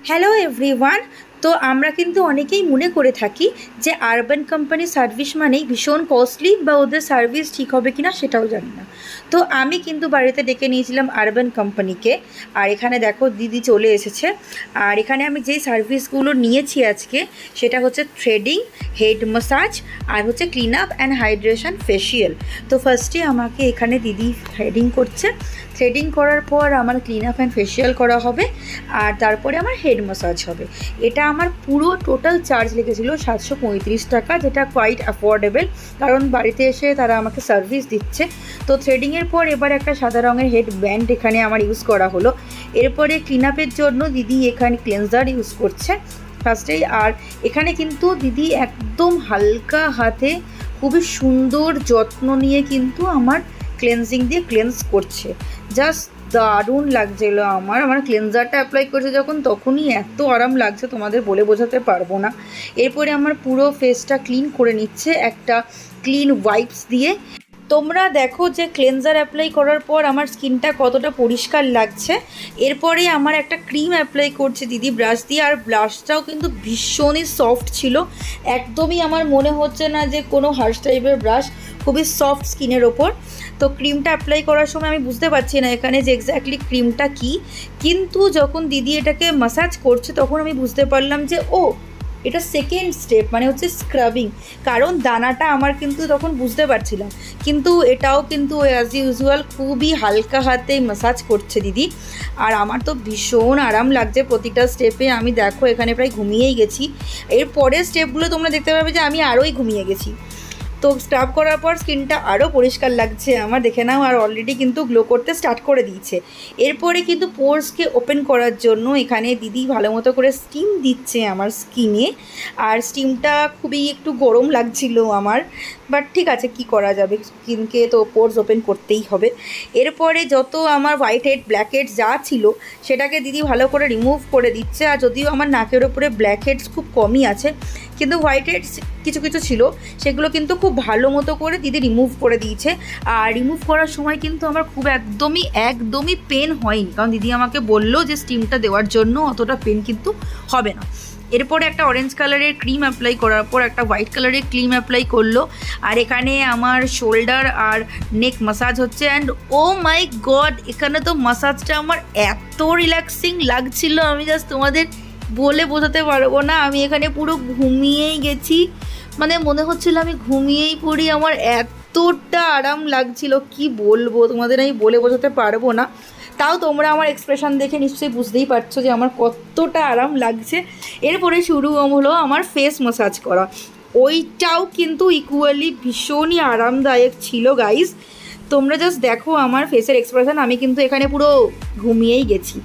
Hello everyone. তো আমরা কিন্তু অনেকেই মনে করে থাকি যে আরবান কোম্পানি সার্ভিস মানেই ভীষণ কস্টলি বা ওদের সার্ভিস ঠিক হবে কি না সেটাও জানি না। তো আমি কিন্তু বাড়িতে ডেকে নিয়েছিলাম আরবান কোম্পানিকে, আর এখানে দেখো দিদি চলে এসেছে। আর এখানে আমি যেই সার্ভিসগুলো নিয়েছি আজকে সেটা হচ্ছে থ্রেডিং, হেড ম্যাসাজ আর হচ্ছে clean up and hydration facial. তো ফার্স্টে আমাকে এখানে দিদি থ্রেডিং করছে, থ্রেডিং করার পর আমার ক্লিন আপ অ্যান্ড ফেসিয়াল করা হবে, আর তারপরে আমার হেড ম্যাসাজ হবে। এটা আমার পুরো টোটাল চার্জ লেগেছিলো 735 টাকা, যেটা কোয়াইট অ্যাফোর্ডেবল, কারণ বাড়িতে এসে তারা আমাকে সার্ভিস দিচ্ছে। তো থ্রেডিংয়ের পর এবার একটা সাদা রঙের হেড ব্যান্ড এখানে আমার ইউজ করা হলো। এরপরে ক্লিন আপের জন্য দিদি এখানে ক্লেন্সার ইউজ করছে ফার্স্টেই। আর এখানে কিন্তু দিদি একদম হালকা হাতে খুবই সুন্দর যত্ন নিয়ে কিন্তু আমার ক্লেন্সিং দিয়ে ক্লেন্স করছে। জাস্ট দারুণ লাগছিলো আমার ক্লেন্সারটা অ্যাপ্লাই করছে যখন, তখনই এত আরাম লাগছে তোমাদের বলে বোঝাতে পারবো না। এরপরে আমার পুরো ফেসটা ক্লিন করে নিচ্ছে একটা ক্লিন ওয়াইপস দিয়ে। তোমরা দেখো যে ক্লেন্সার অ্যাপ্লাই করার পর আমার স্কিনটা কতটা পরিষ্কার লাগছে। এরপরে আমার একটা ক্রিম অ্যাপ্লাই করছে দিদি ব্রাশ দিয়ে, আর ব্রাশটাও কিন্তু ভীষণই সফট ছিল, একদমই আমার মনে হচ্ছে না যে কোনো হার্শ টাইপের ব্রাশ, খুবই সফট স্কিনের ওপর। তো ক্রিমটা অ্যাপ্লাই করার সময় আমি বুঝতে পারছি না এখানে যে এক্স্যাক্টলি ক্রিমটা কী, কিন্তু যখন দিদি এটাকে ম্যাসাজ করছে তখন আমি বুঝতে পারলাম যে ও এটা সেকেন্ড স্টেপ, মানে হচ্ছে স্ক্রাবিং। কারণ দানাটা আমার কিন্তু তখন বুঝতে পারছিলাম, কিন্তু এটাও কিন্তু অ্যাজ ইউজুয়াল খুবই হালকা হাতে ম্যাসাজ করছে দিদি। আর আমার তো ভীষণ আরাম লাগছে প্রতিটা স্টেপে। আমি দেখো এখানে প্রায় ঘুমিয়েই গেছি। এর পরের স্টেপগুলো তোমরা দেখতে পাবে যে আমি আরোই ঘুমিয়ে গেছি। তো স্ক্রাব করার পর স্কিনটা আরও পরিষ্কার লাগছে আমার, দেখে নাও। আর অলরেডি কিন্তু গ্লো করতে স্টার্ট করে দিয়েছে। এরপরে কিন্তু পোর্সকে ওপেন করার জন্য এখানে দিদি ভালো মতো করে স্টিম দিচ্ছে আমার স্কিনে। আর স্টিমটা খুবই একটু গরম লাগছিল আমার, বাট ঠিক আছে, কি করা যাবে, স্কিনকে তো পোর্স ওপেন করতেই হবে। এরপরে যত আমার হোয়াইট হেড ব্ল্যাক হেডস যা ছিল সেটাকে দিদি ভালো করে রিমুভ করে দিচ্ছে। আর যদিও আমার নাকের ওপরে ব্ল্যাক হেডস খুব কমই আছে, কিন্তু হোয়াইট হেডস কিছু কিছু ছিল, সেগুলো কিন্তু খুব ভালো মতো করে দিদি রিমুভ করে দিয়েছে। আর রিমুভ করার সময় কিন্তু আমার খুব একদমই পেন হয়নি, কারণ দিদি আমাকে বললো যে স্টিমটা দেওয়ার জন্য অতটা পেন কিন্তু হবে না। এরপরে একটা অরেঞ্জ কালারের ক্রিম অ্যাপ্লাই করার পর একটা হোয়াইট কালারের ক্রিম অ্যাপ্লাই করলো। আর এখানে আমার শোল্ডার আর নেক ম্যাসাজ হচ্ছে। অ্যান্ড ও মাই গড, এখানে তো ম্যাসাজটা আমার এত রিল্যাক্সিং লাগছিল, আমি জাস্ট তোমাদের বলে বোঝাতে পারবো না। আমি এখানে পুরো ঘুমিয়েই গেছি, মানে মনে হচ্ছিল আমি ঘুমিয়েই পড়ি, আমার এতটা আরাম লাগছিল কি বলবো তোমাদের, আমি বলে বোঝাতে পারবো না। তাও তোমরা আমার এক্সপ্রেশন দেখে নিশ্চয়ই বুঝতেই পারছো যে আমার কতটা আরাম লাগছে। এরপরে শুরু হলো আমার ফেস ম্যাসাজ করা, ওইটাও কিন্তু ইকুয়ালি ভীষণই আরামদায়ক ছিল গাইজ। তোমরা জাস্ট দেখো আমার ফেসের এক্সপ্রেশন, আমি কিন্তু এখানে পুরো ঘুমিয়েই গেছি।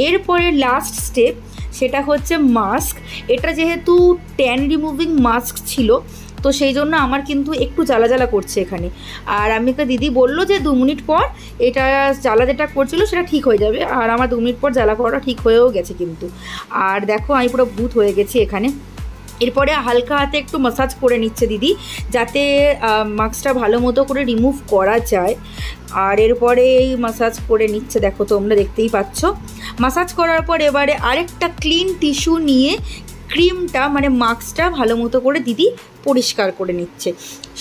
এরপরে লাস্ট স্টেপ সেটা হচ্ছে মাস্ক। এটা যেহেতু ট্যান রিমুভিং মাস্ক ছিল, তো সেই জন্য আমার কিন্তু একটু জ্বালা জ্বালা করছে এখানে। আর আমাকে দিদি বললো যে 2 মিনিট পর এটা জ্বালা যেটা করছিলো সেটা ঠিক হয়ে যাবে। আর আমার 2 মিনিট পর জ্বালা করাটা ঠিক হয়েও গেছে কিন্তু। আর দেখো আমি পুরো ভূত হয়ে গেছি এখানে। এরপরে হালকা হাতে একটু ম্যাসাজ করে নিচ্ছে দিদি, যাতে মাস্কটা ভালো মতো করে রিমুভ করা যায়। আর এরপরে এই ম্যাসাজ করে নিচ্ছে, দেখো তোমরা দেখতেই পাচ্ছ। ম্যাসাজ করার পর এবারে আরেকটা ক্লিন টিস্যু নিয়ে ক্রিমটা মানে মাস্কটা ভালো মতো করে দিদি পরিষ্কার করে নিচ্ছে।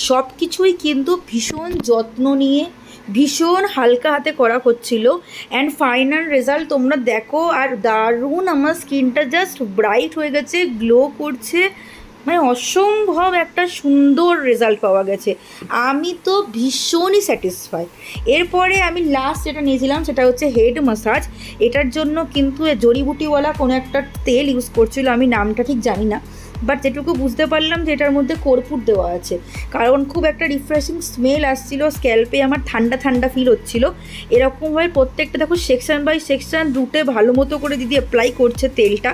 সব কিছুই কিন্তু ভীষণ যত্ন নিয়ে ভীষণ হালকা হাতে করা হচ্ছিল। অ্যান্ড ফাইনাল রেজাল্ট তোমরা দেখো, আর দারুণ আমার স্কিনটা জাস্ট ব্রাইট হয়ে গেছে, গ্লো করছে, মানে অসম্ভব একটা সুন্দর রেজাল্ট পাওয়া গেছে। আমি তো ভীষণই স্যাটিসফাই। এরপরে আমি লাস্ট যেটা নিয়েছিলাম সেটা হচ্ছে হেড ম্যাসাজ। এটার জন্য কিন্তু জড়িবুটিওয়ালা কোনো একটা তেল ইউজ করছিল, আমি নামটা ঠিক জানি না, বাট যেটুকু বুঝতে পারলাম যে এটার মধ্যে কর্পূর দেওয়া আছে, কারণ খুব একটা রিফ্রেশিং স্মেল আসছিলো, স্ক্যাল্পে আমার ঠান্ডা ঠান্ডা ফিল হচ্ছিলো। এরকমভাবে প্রত্যেকটা দেখো সেকশন বাই সেকশন রুটে ভালো মতো করে দিদি অ্যাপ্লাই করছে তেলটা,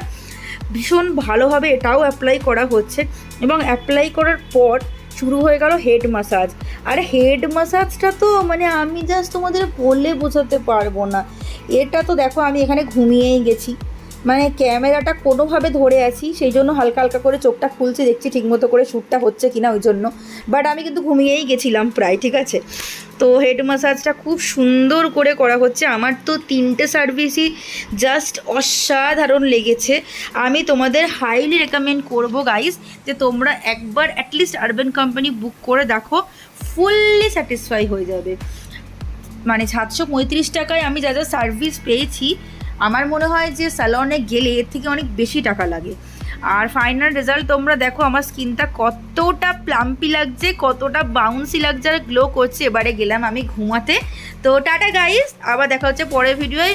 ভীষণ ভালোভাবে এটাও অ্যাপ্লাই করা হচ্ছে। এবং অ্যাপ্লাই করার পর শুরু হয়ে গেল হেড ম্যাসাজ। আর হেড ম্যাসাজটা তো মানে আমি জাস্ট তোমাদের বলে বোঝাতে পারবো না। এটা তো দেখো আমি এখানে ঘুমিয়েই গেছি, মানে ক্যামেরাটা কোনোভাবে ধরে আছি, সেই জন্য হালকা হালকা করে চোখটা খুলছি, দেখছি ঠিকমতো করে শ্যুটটা হচ্ছে কিনা ওই জন্য। বাট আমি কিন্তু ঘুমিয়েই গেছিলাম প্রায়, ঠিক আছে। তো হেড ম্যাসাজটা খুব সুন্দর করে করা হচ্ছে। আমার তো 3টে সার্ভিসই জাস্ট অসাধারণ লেগেছে। আমি তোমাদের হাইলি রেকমেন্ড করবো গাইস যে তোমরা একবার অ্যাটলিস্ট আরবান কোম্পানি বুক করে দেখো, ফুললি স্যাটিসফাই হয়ে যাবে। মানে 735 টাকায় আমি যা যা সার্ভিস পেয়েছি, আমার মনে হয় যে স্যালনে গেলে এর থেকে অনেক বেশি টাকা লাগে। আর ফাইনাল রেজাল্ট তোমরা দেখো, আমার স্কিনটা কতটা প্লাম্পি লাগছে, কতটা বাউন্সি লাগছে আর গ্লো করছে। এবারে গেলাম আমি ঘুমাতে। তো টাটা গাইস, আবার দেখা হচ্ছে পরের ভিডিওয়।